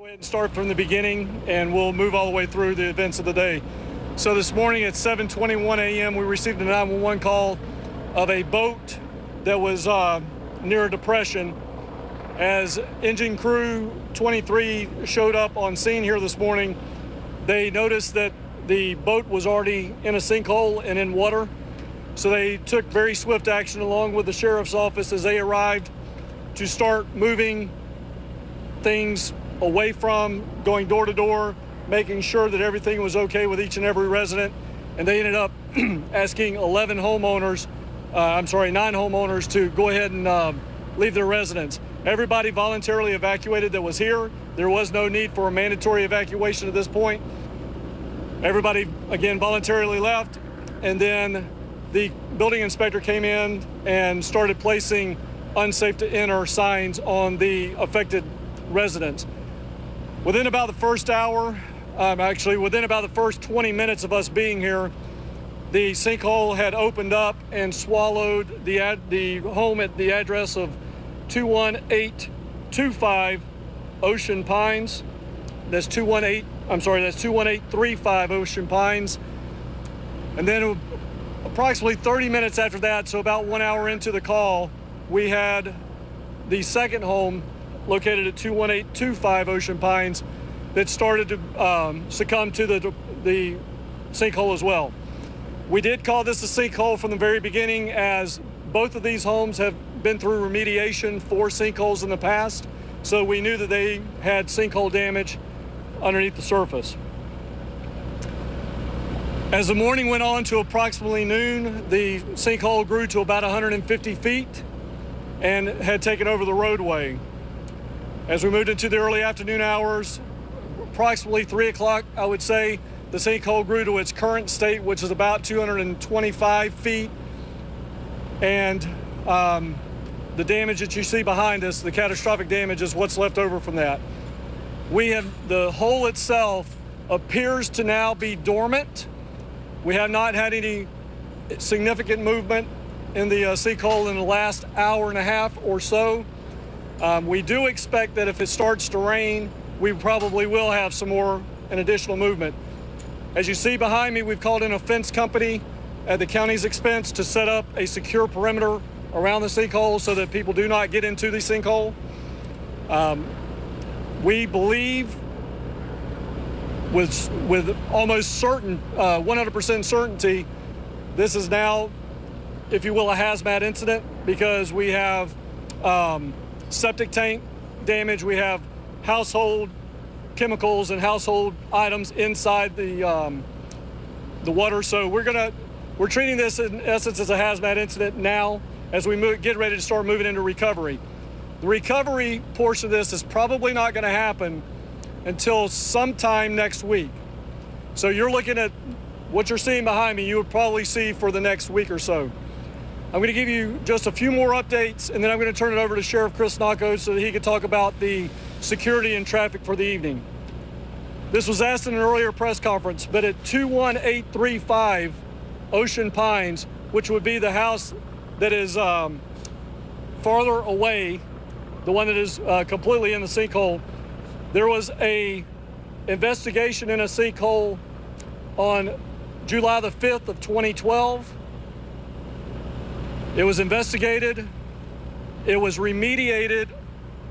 Go ahead and start from the beginning, and we'll move all the way through the events of the day. So this morning at 7:21 a.m., we received a 911 call of a boat that was near a depression. As engine crew 23 showed up on scene here this morning, they noticed that the boat was already in a sinkhole and in water. So they took very swift action along with the sheriff's office as they arrived to start moving things away from, going door to door, making sure that everything was okay with each and every resident. And they ended up asking 9 homeowners to go ahead and leave their residence. Everybody voluntarily evacuated that was here. There was no need for a mandatory evacuation at this point. Everybody, again, voluntarily left, and then the building inspector came in and started placing unsafe to enter signs on the affected residents. Within about the first hour, within about the first 20 minutes of us being here, the sinkhole had opened up and swallowed the home at the address of 21825 Ocean Pines. That's 21835 Ocean Pines. And then approximately 30 minutes after that, so about 1 hour into the call, we had the second home located at 21825 Ocean Pines that started to succumb to the sinkhole as well. We did call this a sinkhole from the very beginning, as both of these homes have been through remediation for sinkholes in the past, so we knew that they had sinkhole damage underneath the surface. As the morning went on to approximately noon, the sinkhole grew to about 150 feet and had taken over the roadway. As we moved into the early afternoon hours, approximately 3 o'clock, I would say, the sinkhole grew to its current state, which is about 225 feet. And the damage that you see behind us, the catastrophic damage, is what's left over from that. The hole itself appears to now be dormant. We have not had any significant movement in the sinkhole in the last hour and a half or so. We do expect that if it starts to rain, we probably will have some more and additional movement. As you see behind me, we've called in a fence company at the county's expense to set up a secure perimeter around the sinkhole so that people do not get into the sinkhole. We believe with almost 100% certainty, this is now, if you will, a hazmat incident, because we have septic tank damage, we have household chemicals and household items inside the water. So we're treating this in essence as a hazmat incident now as we get ready to start moving into recovery. The recovery portion of this is probably not going to happen until sometime next week. So you're looking at what you're seeing behind me, you would probably see for the next week or so. I'm going to give you just a few more updates, and then I'm going to turn it over to Sheriff Chris Nacco so that he can talk about the security and traffic for the evening. This was asked in an earlier press conference, but at 21835 Ocean Pines, which would be the house that is farther away, the one that is completely in the sinkhole, there was a investigation in a sinkhole on July the 5th of 2012. It was investigated. It was remediated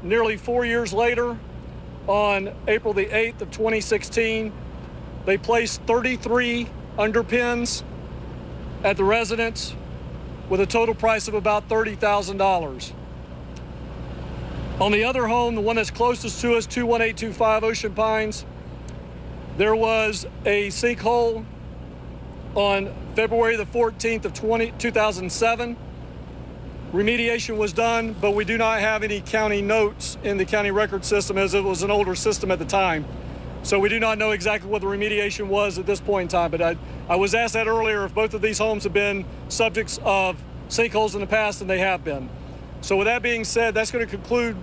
nearly 4 years later on April the 8th of 2016. They placed 33 underpins at the residence with a total price of about $30,000. On the other home, the one that's closest to us, 21825 Ocean Pines, there was a sinkhole on February the 14th of 2007. Remediation was done, but we do not have any county notes in the county record system, as it was an older system at the time. So we do not know exactly what the remediation was at this point in time. But I was asked that earlier if both of these homes have been subjects of sinkholes in the past, and they have been. So with that being said, that's going to conclude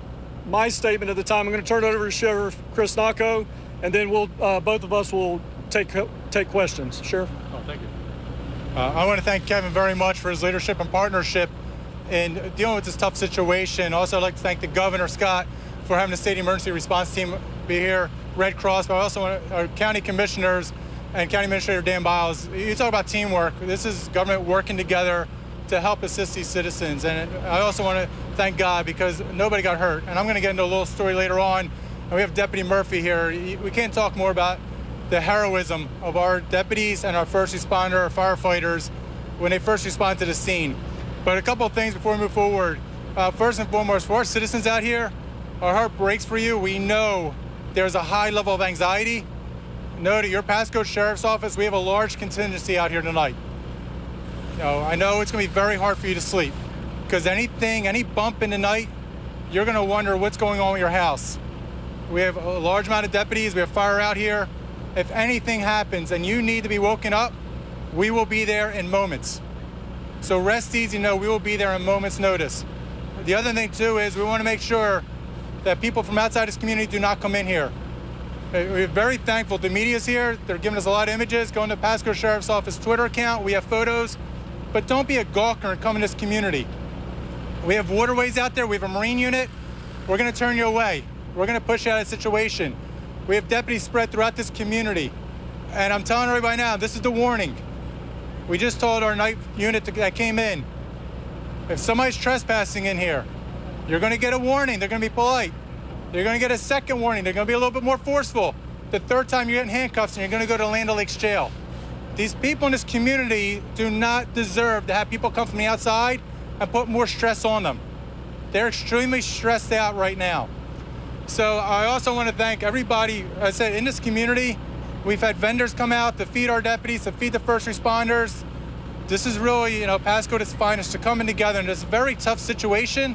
my statement at the time. I'm going to turn it over to Sheriff Chris Nacco, and then both of us will take questions. Sheriff? Oh, thank you. I want to thank Kevin very much for his leadership and partnership in dealing with this tough situation. Also, I'd like to thank the Governor, Scott, for having the state emergency response team be here, Red Cross, but I also want our county commissioners and County Administrator Dan Biles. You talk about teamwork. This is government working together to help assist these citizens. And I also want to thank God because nobody got hurt. And I'm going to get into a little story later on. And we have Deputy Murphy here. We can't talk more about the heroism of our deputies and our first responder, our firefighters, when they first respond to the scene. But a couple of things before we move forward. First and foremost, for our citizens out here, our heart breaks for you. We know there's a high level of anxiety. Know that your Pasco Sheriff's Office, we have a large contingency out here tonight. I know it's going to be very hard for you to sleep because any bump in the night, you're going to wonder what's going on with your house. We have a large amount of deputies. We have fire out here. If anything happens and you need to be woken up, we will be there in moments. So rest easy, we will be there in moments' notice. The other thing, too, is we want to make sure that people from outside this community do not come in here. We're very thankful. The media's here. They're giving us a lot of images. Go on to Pasco Sheriff's Office Twitter account. We have photos. But don't be a gawker and come in this community. We have waterways out there. We have a Marine unit. We're going to turn you away. We're going to push you out of the situation. We have deputies spread throughout this community. And I'm telling everybody now, this is the warning. We just told our night unit that came in, if somebody's trespassing in here, you're going to get a warning. They're going to be polite. You're going to get a second warning. They're going to be a little bit more forceful. The third time you're getting handcuffs and you're going to go to Land O'Lakes jail. These people in this community do not deserve to have people come from the outside and put more stress on them. They're extremely stressed out right now. So I also want to thank everybody. I said in this community, we've had vendors come out to feed our deputies, to feed the first responders. This is really, Pasco at its finest, to coming together in this very tough situation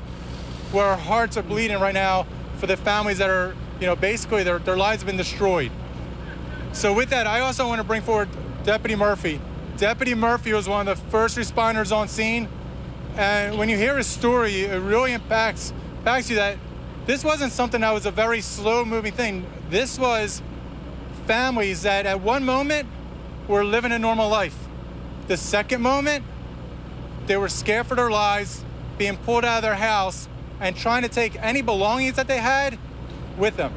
where our hearts are bleeding right now for the families that are, basically their lives have been destroyed. So with that, I also want to bring forward Deputy Murphy. Deputy Murphy was one of the first responders on scene. And when you hear his story, it really impacts you that this wasn't something that was a very slow-moving thing. This was families that at one moment were living a normal life. The second moment, they were scared for their lives, being pulled out of their house, and trying to take any belongings that they had with them.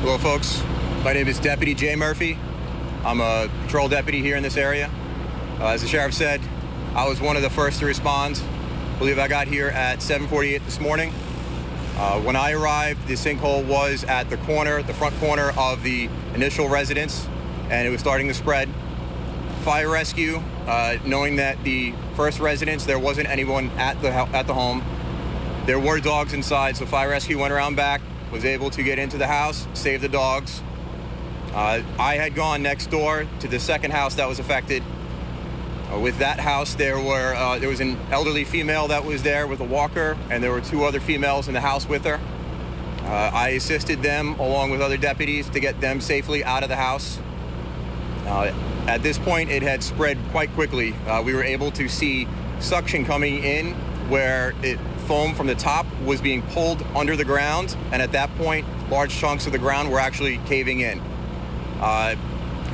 Hello, folks. My name is Deputy Jay Murphy. I'm a patrol deputy here in this area. As the sheriff said, I was one of the first to respond. I believe I got here at 7:48 this morning. When I arrived, the sinkhole was at the front corner of the initial residence, and it was starting to spread. Fire rescue, knowing that the first residence, there wasn't anyone at the home. There were dogs inside, so fire rescue went around back, was able to get into the house, save the dogs. I had gone next door to the second house that was affected. With that house, there was an elderly female that was there with a walker, and there were two other females in the house with her. I assisted them along with other deputies to get them safely out of the house. At this point, it had spread quite quickly. We were able to see suction coming in where foam from the top was being pulled under the ground, and at that point, large chunks of the ground were actually caving in.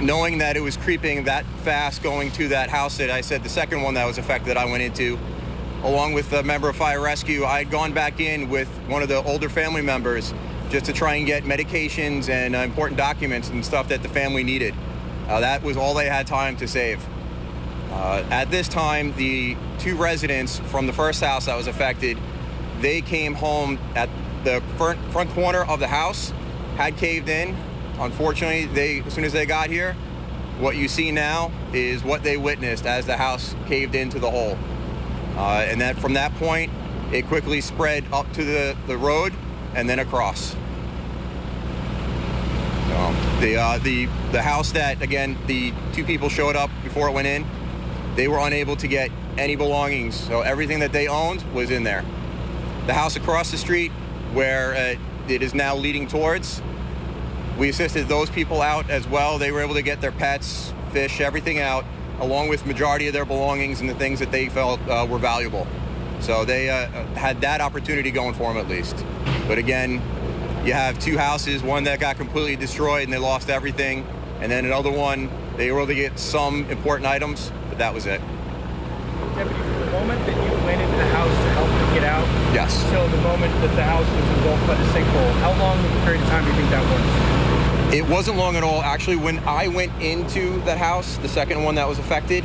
Knowing that it was creeping that fast going to that house that I said, the second one that was affected that I went into, along with a member of fire rescue, I had gone back in with one of the older family members just to try and get medications and important documents and stuff that the family needed. That was all they had time to save. At this time, the two residents from the first house that was affected, they came home at the front corner of the house, had caved in. Unfortunately, as soon as they got here, what you see now is what they witnessed as the house caved into the hole. And that from that point, it quickly spread up to the road and then across. The house that, again, the two people showed up before it went in, they were unable to get any belongings. So everything that they owned was in there. The house across the street, where it is now leading towards, we assisted those people out as well. They were able to get their pets, fish, everything out, along with majority of their belongings and the things that they felt were valuable. So they had that opportunity going for them at least. But again, you have two houses, one that got completely destroyed and they lost everything, and then another one, they were able to get some important items, but that was it. Deputy, from the moment that you went into the house to help them get out? Yes. So the moment that the house was engulfed by the sinkhole, how long of a period of time do you think that was? It wasn't long at all. Actually, when I went into that house, the second one that was affected,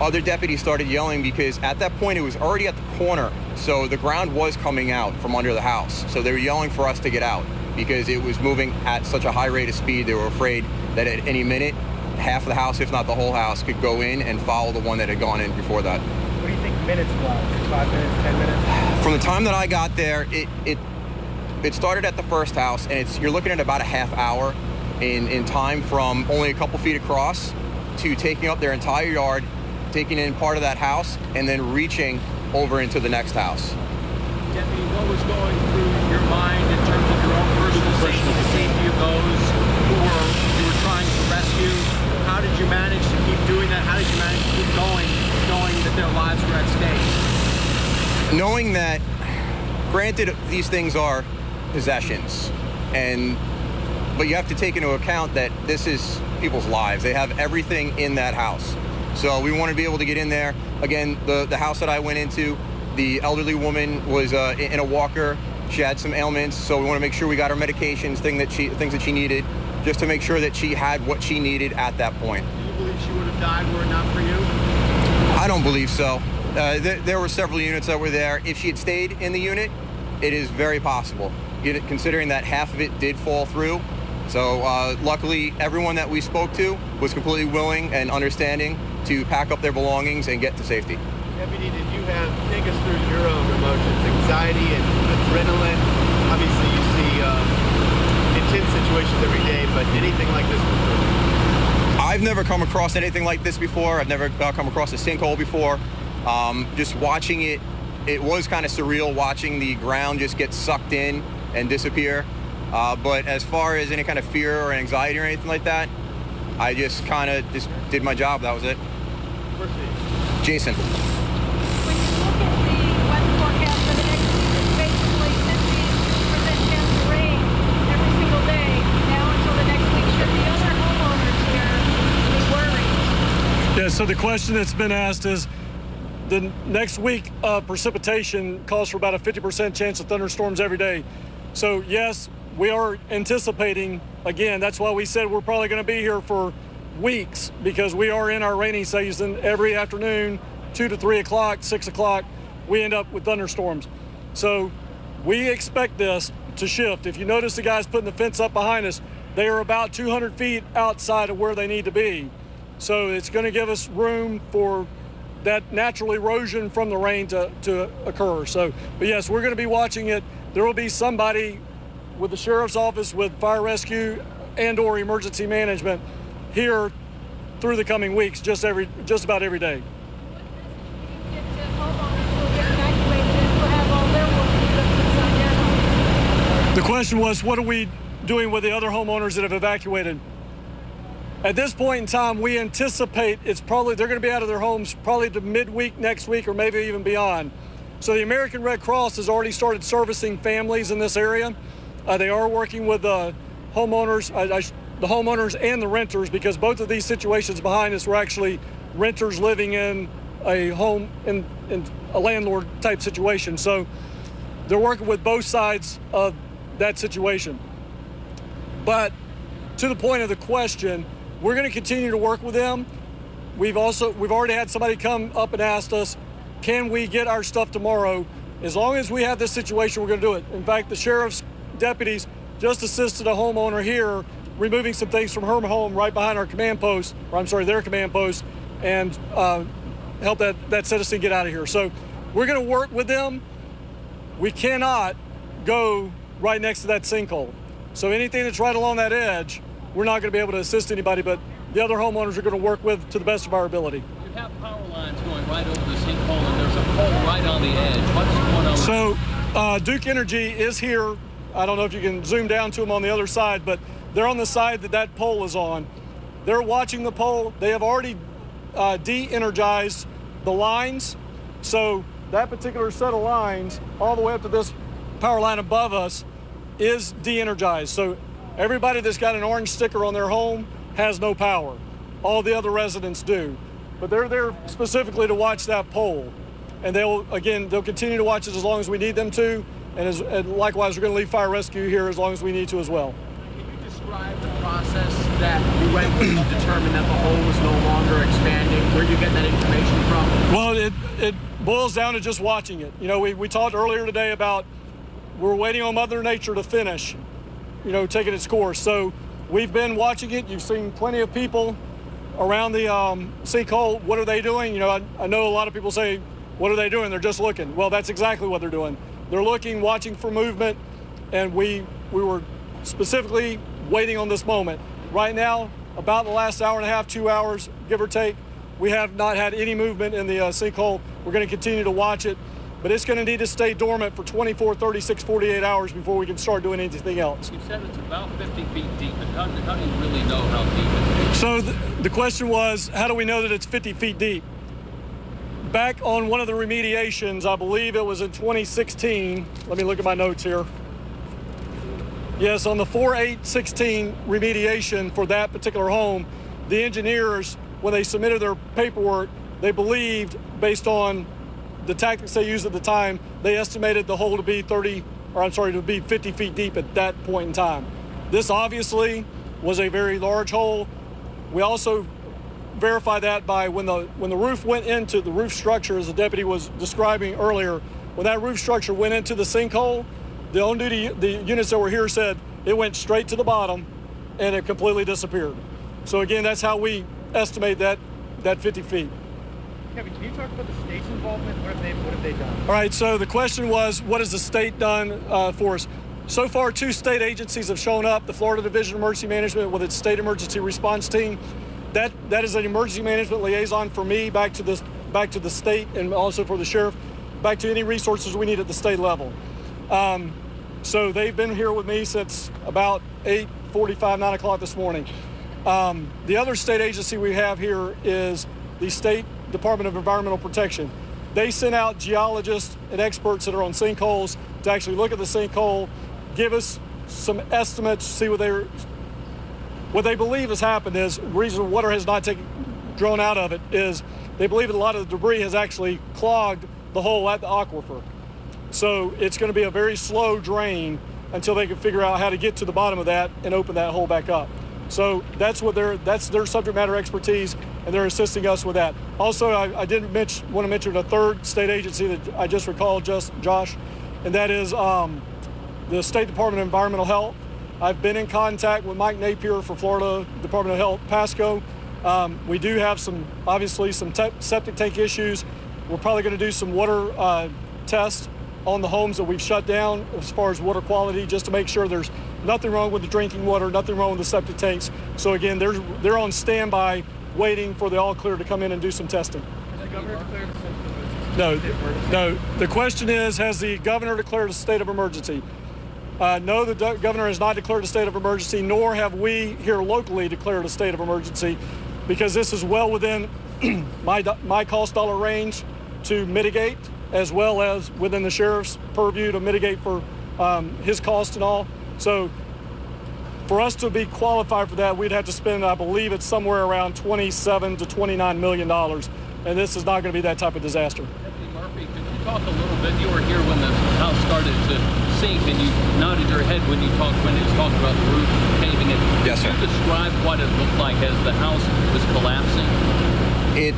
other deputies started yelling because at that point it was already at the corner. So the ground was coming out from under the house. So they were yelling for us to get out because it was moving at such a high rate of speed. They were afraid that at any minute, half of the house, if not the whole house, could go in and follow the one that had gone in before that. What do you think minutes wise? 5 minutes, 10 minutes? From the time that I got there, it started at the first house, and you're looking at about a half hour in time from only a couple feet across to taking up their entire yard, taking in part of that house, and then reaching over into the next house. Deputy, what was going through your mind in terms of your own personal safety, the safety of those who you were trying to rescue? How did you manage to keep doing that? How did you manage to keep going, knowing that their lives were at stake? Knowing that, granted, these things are possessions, but you have to take into account that this is people's lives. They have everything in that house. So we wanted to be able to get in there. Again, the house that I went into, the elderly woman was in a walker. She had some ailments, so we want to make sure we got her medications, things that she needed, just to make sure that she had what she needed at that point. Do you believe she would have died were it not for you? I don't believe so. There were several units that were there. If she had stayed in the unit, it is very possible, considering that half of it did fall through. So luckily, everyone that we spoke to was completely willing and understanding to pack up their belongings and get to safety. Deputy, did you take us through your own emotions, anxiety and adrenaline? Obviously, you see intense situations every day, but anything like this before? I've never come across anything like this before. I've never come across a sinkhole before. Just watching it, it was kind of surreal watching the ground just get sucked in and disappear. But as far as any kind of fear or anxiety or anything like that, I just kind of did my job. That was it. Jason. When you look at the weather forecast for the next week, it's basically 50% chance of rain every single day now until the next week. Should the other homeowners here be worried? Yeah, so the question that's been asked is, the next week of precipitation calls for about a 50% chance of thunderstorms every day. So yes, we are anticipating, again, that's why we said we're probably going to be here for weeks, because we are in our rainy season. Every afternoon, 2 to 3 o'clock, 6 o'clock, we end up with thunderstorms. So we expect this to shift. If you notice the guys putting the fence up behind us, they are about 200 feet outside of where they need to be. So it's going to give us room for that natural erosion from the rain to occur. So, but yes, we're going to be watching it. There will be somebody with the sheriff's office, with fire rescue and/or emergency management here through the coming weeks, just about every day. Get to homeowners who will get evacuated and will have all their work inside their home. The question was, what are we doing with the other homeowners that have evacuated? At this point in time, we anticipate they're going to be out of their homes probably to midweek next week or maybe even beyond. So the American Red Cross has already started servicing families in this area. They are working with the homeowners, the homeowners and the renters, because both of these situations behind us were actually renters living in a home in a landlord type situation. So they're working with both sides of that situation. But to the point of the question, we're going to continue to work with them. We've already had somebody come up and asked us, can we get our stuff tomorrow? As long as we have this situation, we're going to do it. In fact, the sheriff's deputies just assisted a homeowner here removing some things from her home right behind our command post, their command post, and help that citizen get out of here. So we're going to work with them. We cannot go right next to that sinkhole. So anything that's right along that edge, we're not going to be able to assist anybody, but the other homeowners are going to work with to the best of our ability. You have power lines going right over the sinkhole, and there's a pole right on the edge. What's going on? So Duke Energy is here. I don't know if you can zoom down to them on the other side, but they're on the side that pole is on. They're watching the pole. They have already de-energized the lines. So that particular set of lines, all the way up to this power line above us, is de-energized. So everybody that's got an orange sticker on their home has no power. All the other residents do. But they're there specifically to watch that pole. and they'll continue to watch it as long as we need them to, and likewise, we're going to leave fire rescue here as long as we need to as well. Can you describe the process that you went through to determine that the hole was no longer expanding? Where do you get that information from? Well, it boils down to just watching it. You know, we talked earlier today about we're waiting on Mother Nature to finish, you know, taking its course. So we've been watching it. You've seen plenty of people around the sinkhole. What are they doing? You know, I know a lot of people say, what are they doing? They're just looking. Well, that's exactly what they're doing. They're looking, watching for movement, and we were specifically waiting on this moment. Right now, about the last hour and a half, 2 hours, give or take, we have not had any movement in the sinkhole. We're going to continue to watch it, but it's going to need to stay dormant for 24, 36, 48 hours before we can start doing anything else. You said it's about 50 feet deep, but how do you really know how deep it is? So the question was, how do we know that it's 50 feet deep? Back on one of the remediations, I believe it was in 2016. Let me look at my notes here. Yes, on the 4/8/16 remediation for that particular home, the engineers, when they submitted their paperwork, they believed, based on the tactics they used at the time, they estimated the hole to be 50 feet deep at that point in time. This obviously was a very large hole. We also verify that by when the roof went into the roof structure, as the deputy was describing earlier, when that roof structure went into the sinkhole, the units that were here said it went straight to the bottom and it completely disappeared. So again, that's how we estimate that 50 feet. Kevin, can you talk about the state's involvement? What have they done? All right, so the question was, what has the state done for us? So far, 2 state agencies have shown up, the Florida Division of Emergency Management with its state emergency response team. That is an emergency management liaison for me back to the state, and also for the sheriff, back to any resources we need at the state level. So they've been here with me since about 8:45, 9 o'clock this morning. The other state agency we have here is the State Department of Environmental Protection. They sent out geologists and experts that are on sinkholes to actually look at the sinkhole, give us some estimates, see what they believe has happened is, the reason water has not drawn out of it is they believe that a lot of the debris has actually clogged the hole at the aquifer. So it's going to be a very slow drain until they can figure out how to get to the bottom of that and open that hole back up. So that's their subject matter expertise, and they're assisting us with that. Also, I did want to mention a third state agency that I just recalled, Josh, and that is the State Department of Environmental Health. I've been in contact with Mike Napier for Florida Department of Health, Pasco. We do have obviously some septic tank issues. We're probably going to do some water tests on the homes that we've shut down as far as water quality, just to make sure there's nothing wrong with the drinking water, nothing wrong with the septic tanks. So again, they're on standby, waiting for the all clear to come in and do some testing. Has the governor declared a state of emergency? No. The question is, has the governor declared a state of emergency? No, the governor has not declared a state of emergency, nor have we here locally declared a state of emergency, because this is well within my cost dollar range to mitigate, as well as within the sheriff's purview to mitigate for his cost and all. So for us to be qualified for that, we'd have to spend, I believe it's somewhere around $27 to $29 million. And this is not going to be that type of disaster. Deputy Murphy, could you talk a little bit? You were here when the house started to sink, and you nodded your head when it was talking about the roof caving in. Yes, sir. Could you describe what it looked like as the house was collapsing? It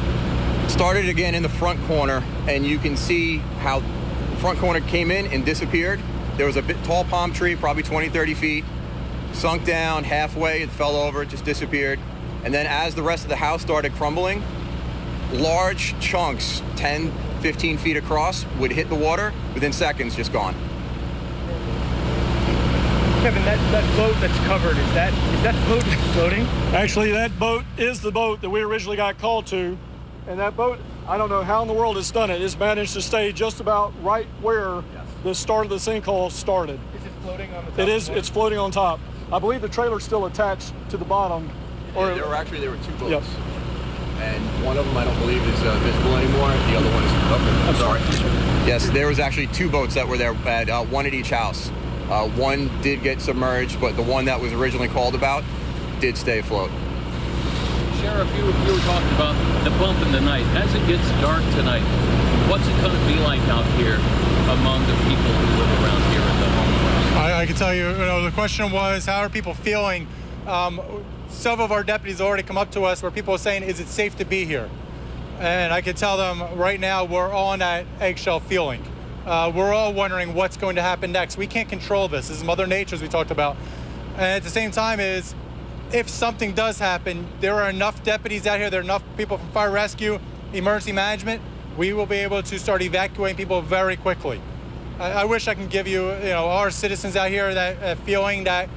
started again in the front corner, and you can see how the front corner came in and disappeared. There was a tall palm tree, probably 20, 30 feet, sunk down halfway, it fell over, it just disappeared. And then as the rest of the house started crumbling, large chunks, 10, 15 feet across, would hit the water, within seconds, just gone. Kevin, that boat that's covered, is that boat floating? Actually, that boat is the boat that we originally got called to. And that boat, I don't know how in the world it's done it. It's managed to stay just about right where the start of the sinkhole started. Is it floating on the top? It is. It's floating on top. I believe the trailer's still attached to the bottom. Yeah, there were 2 boats. Yep. And one of them I don't believe is visible anymore. The other one is... Oh, I'm sorry. Yes, there was actually 2 boats that were there, at one at each house. One did get submerged, but the one that was originally called about did stay afloat. Sheriff Sheriff, you were talking about the bump in the night. As it gets dark tonight, what's it going to be like out here among the people who live around here in the homeowners? I can tell you, the question was, how are people feeling? Several of our deputies already come up to us where people are saying, is it safe to be here? And I can tell them right now we're all on that eggshell feeling. We're all wondering what's going to happen next. We can't control this. This is Mother Nature, as we talked about. And at the same time is, if something does happen, there are enough deputies out here, there are enough people from fire rescue, emergency management, we will be able to start evacuating people very quickly. I wish I can give you, our citizens out here that feeling that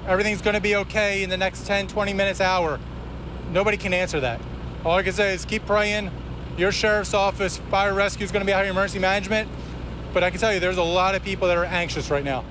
everything's going to be okay in the next 10, 20 minutes, hour. Nobody can answer that. All I can say is keep praying. Your sheriff's office, fire rescue is going to be out here, emergency management. But I can tell you there's a lot of people that are anxious right now.